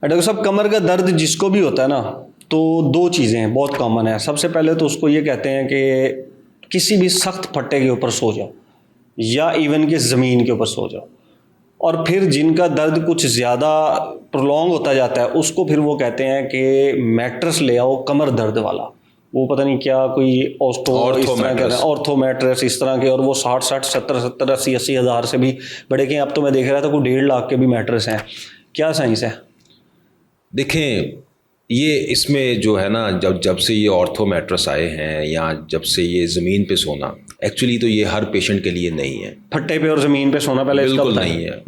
Doctor साहब, कमर का दर्द जिसको भी होता है ना, तो दो चीज़ें हैं बहुत कॉमन है। सबसे पहले तो उसको ये कहते हैं कि किसी भी सख्त फट्टे के ऊपर सो जाओ या इवन कि ज़मीन के ऊपर सो जाओ। और फिर जिनका दर्द कुछ ज़्यादा प्रोलॉन्ग होता जाता है उसको फिर वो कहते हैं कि मैट्रेस ले आओ कमर दर्द वाला। वो पता नहीं क्या कोई ऑर्थो मैट्रेस इस तरह के, और वो 60 70 70 80 80 हज़ार से भी बड़े के। अब तो मैं देख रहा था कोई 1.5 लाख के भी मैट्रेस हैं। क्या साइंस है? देखें, ये इसमें जो है ना, जब से ये ऑर्थो मैट्रेस आए हैं या जब से ये ज़मीन पे सोना, एक्चुअली तो ये हर पेशेंट के लिए नहीं है। फट्टे पे और ज़मीन पे सोना पहले बिल्कुल नहीं है।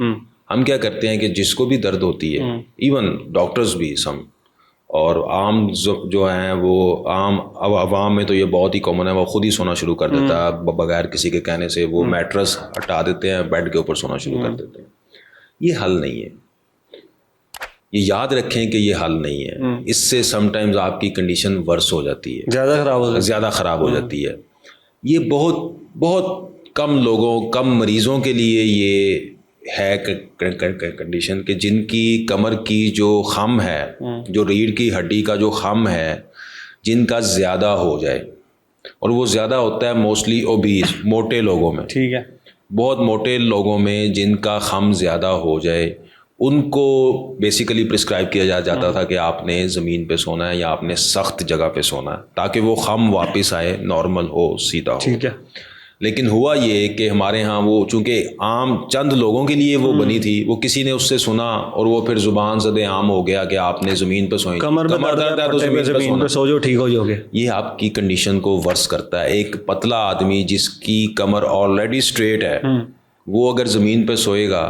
हम क्या करते हैं कि जिसको भी दर्द होती है, इवन डॉक्टर्स भी सम, और आम जो हैं वो आम अवाम में तो ये बहुत ही कॉमन है, वो खुद ही सोना शुरू कर देता है बगैर किसी के कहने से। वो मैट्रेस हटा देते हैं, बेड के ऊपर सोना शुरू कर देते हैं। ये हल नहीं है, ये याद रखें कि ये हल नहीं है। इससे समटाइम्स आपकी कंडीशन वर्स हो जाती है, ज़्यादा ख़राब हो जाती है। ये बहुत कम लोगों, कम मरीज़ों के लिए ये है कंडीशन कि जिनकी कमर की जो खम है, जो रीढ़ की हड्डी का जो खम है, जिनका ज़्यादा हो जाए, और वो ज़्यादा होता है मोस्टली ओबीस, मोटे लोगों में। ठीक है। बहुत मोटे लोगों में जिनका खम ज़्यादा हो जाए, उनको बेसिकली प्रिस्क्राइब किया जाता था कि आपने ज़मीन पे सोना है या आपने सख्त जगह पे सोना है, ताकि वो खम वापस आए, नॉर्मल हो, सीधा हो। ठीक है। लेकिन हुआ ये कि हमारे यहाँ वो चूँकि आम चंद लोगों के लिए वो बनी थी, वो किसी ने उससे सुना और वो फिर ज़ुबान ज़दे आम हो गया कि आपने ज़मीन पे सोएं, कमर दर्द है तो ज़मीन पे सो जाओ, ठीक हो जाओगे। ये आपकी कंडीशन को वर्स करता है। एक पतला आदमी जिसकी कमर ऑलरेडी स्ट्रेट है, वो अगर ज़मीन पे सोएगा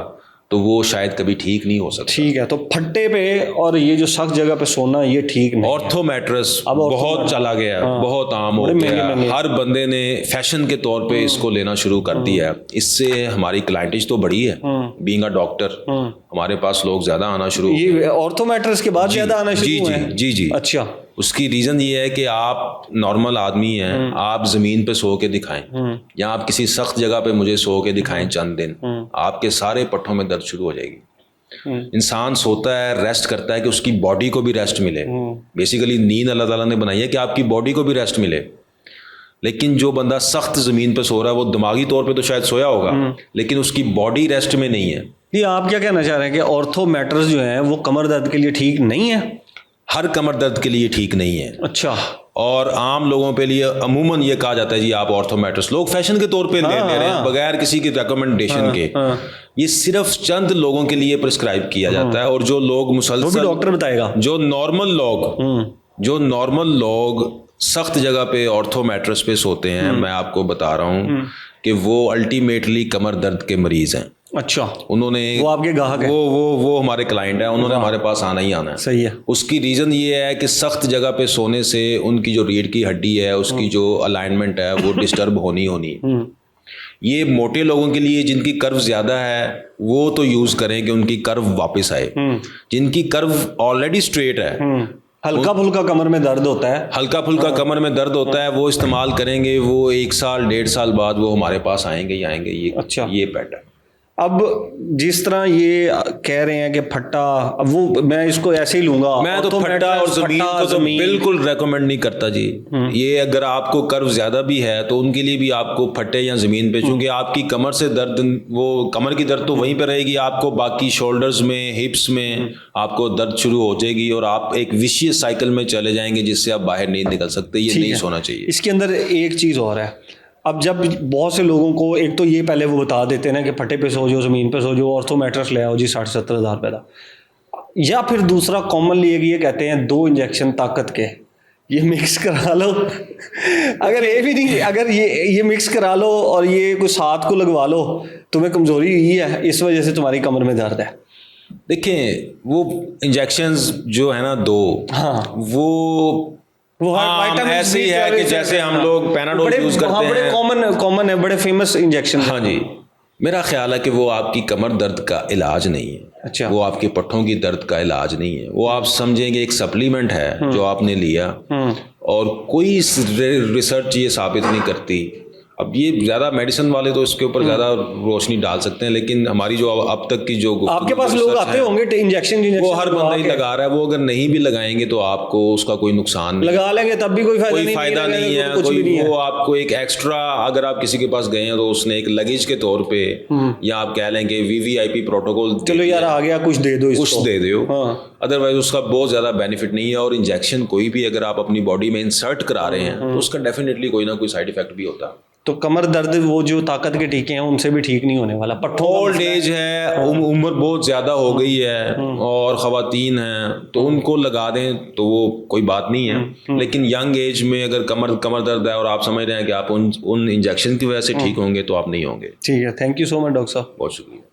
तो वो शायद कभी ठीक नहीं हो सकता। ठीक है, तो फट्टे पे और ये जो सख्त जगह पे सोना ये ठीक नहीं। ऑर्थो मैट्रेस बहुत चला गया है, बहुत आम हो गया है। हर बंदे ने फैशन के तौर पे इसको लेना शुरू कर दिया है। इससे हमारी क्लाइंटेज तो बढ़ी है। बीइंग अ डॉक्टर हमारे पास लोग ज़्यादा आना शुरू, ये ऑर्थो मैट्रेस के बाद ज़्यादा आना शुरू हुए हैं। जी। अच्छा। उसकी रीज़न ये है कि आप नॉर्मल आदमी हैं, आप ज़मीन पे सो के दिखाएं या आप किसी सख्त जगह पे मुझे सो के दिखाएं चंद दिन, आपके सारे पट्टों में दर्द शुरू हो जाएगी। इंसान सोता है, रेस्ट करता है कि उसकी बॉडी को भी रेस्ट मिले। बेसिकली नींद अल्लाह ताला ने बनाई है कि आपकी बॉडी को भी रेस्ट मिले। लेकिन जो बंदा सख्त ज़मीन पे सो रहा है, वो दिमागी तौर पे तो शायद सोया होगा, लेकिन उसकी बॉडी रेस्ट में नहीं है। ये आप क्या कहना चाह रहे हैं कि ऑर्थो मैट्रेस जो है वो कमर दर्द के लिए ठीक नहीं है? हर कमर दर्द के लिए ठीक नहीं है। अच्छा। और आम लोगों पे लिए अमूमन ये कहा जाता है जी आप ऑर्थो मैट्रेस, लोग फैशन के तौर पे ले रहे हैं बगैर किसी की रिकमेंडेशन के। ये सिर्फ चंद लोगों के लिए प्रिस्क्राइब किया जाता है, और जो लोग मुसलसल, डॉक्टर बताएगा, जो नॉर्मल लोग सख्त जगह पे ऑर्थो मैट्रेस पे सोते हैं, मैं आपको बता रहा हूँ कि वो अल्टीमेटली कमर दर्द के मरीज हैं। अच्छा। उन्होंने, वो आपके ग्राहक हैं? वो हमारे क्लाइंट है, उन्होंने हमारे पास आना ही आना है। सही है। उसकी रीज़न ये है कि सख्त जगह पे सोने से उनकी जो रीढ़ की हड्डी है, उसकी जो अलाइनमेंट है वो डिस्टर्ब होनी ये मोटे लोगों के लिए जिनकी कर्व ज़्यादा है वो तो यूज़ करें कि उनकी कर्व वापस आए। जिनकी कर्व ऑलरेडी स्ट्रेट है, हल्का फुल्का कमर में दर्द होता है, वो इस्तेमाल करेंगे, वो 1 साल 1.5 साल बाद वो हमारे पास आएंगे ही आएंगे। ये अच्छा। ये पैटर्न। अब जिस तरह ये कह रहे हैं कि फट्टा, अब वो मैं इसको ऐसे ही लूंगा, मैं तो फट्टा और ज़मीन को तो बिल्कुल रेकमेंड नहीं करता जी। ये अगर आपको कर्व ज़्यादा भी है तो उनके लिए भी आपको फट्टे या ज़मीन पे, चूँकि आपकी कमर से दर्द, वो कमर की दर्द तो वहीं पे रहेगी, आपको बाकी शोल्डर्स में, हिप्स में आपको दर्द शुरू हो जाएगी और आप एक विशियस साइकिल में चले जाएंगे जिससे आप बाहर नहीं निकल सकते। ये नहीं सोना चाहिए। इसके अंदर एक चीज़ और है। अब जब बहुत से लोगों को, एक तो ये पहले वो बता देते हैं ना कि फटे पे सो जाओ, ज़मीन पे सो जाओ, ऑर्थो मैट्रेस ले आओ जी 60-70 हज़ार रुपये का। या फिर दूसरा कॉमनली ये कहते हैं 2 इंजेक्शन ताकत के, ये मिक्स करा लो। अगर ये भी नहीं, अगर ये मिक्स करा लो और ये कोई साथ को लगवा लो, तुम्हें कमज़ोरी हुई है, इस वजह से तुम्हारी कमर में दर्द है। देखें, वो इंजेक्शंस जो है ना 2, वो ऐसे ही है कि जैसे हम लोग पैनाडोल यूज करते हैं, बड़े कॉमन है, बड़े फेमस इंजेक्शन। हाँ जी। मेरा ख्याल है कि वो आपकी कमर दर्द का इलाज नहीं है। अच्छा। वो आपके पट्टों की दर्द का इलाज नहीं है। वो आप समझेंगे एक सप्लीमेंट है जो आपने लिया, और कोई रिसर्च ये साबित नहीं करती अब ये ज़्यादा मेडिसिन वाले तो इसके ऊपर ज़्यादा रोशनी डाल सकते हैं, लेकिन हमारी जो अब तक की जो आपके पास लोग आते होंगे इंजेक्शन वो हर बंदा ही लगा रहा है, वो अगर नहीं भी लगाएंगे तो आपको उसका कोई नुकसान नहीं, लगा लेंगे तब भी कोई फायदा नहीं है, कोई वो आपको एक एक्स्ट्रा, अगर आप किसी के पास गए हैं तो उसने एक लगेज के तौर पे या आप कह लें कि वीवीआईपी प्रोटोकॉल, चलो यार आ गया कुछ दे दो, कुछ दे दो, अदरवाइज उसका बहुत ज़्यादा बेनिफिट नहीं है। और इंजेक्शन कोई भी अगर आप अपनी बॉडी में इंसर्ट करा रहे हैं तो उसका डेफिनेटली कोई ना कोई साइड इफेक्ट भी होता है। तो कमर दर्द वो जो ताकत के टीके हैं उनसे भी ठीक नहीं होने वाला, पट्ठों ओल्ड एज है, उम्र बहुत ज़्यादा हो गई है और ख़वातीन हैं तो उनको लगा दें तो वो कोई बात नहीं है, लेकिन यंग एज में अगर कमर दर्द है और आप समझ रहे हैं कि आप उन इंजेक्शन की वजह से ठीक होंगे तो आप नहीं होंगे। ठीक है, thank you so much doctor साहब, बहुत शुक्रिया।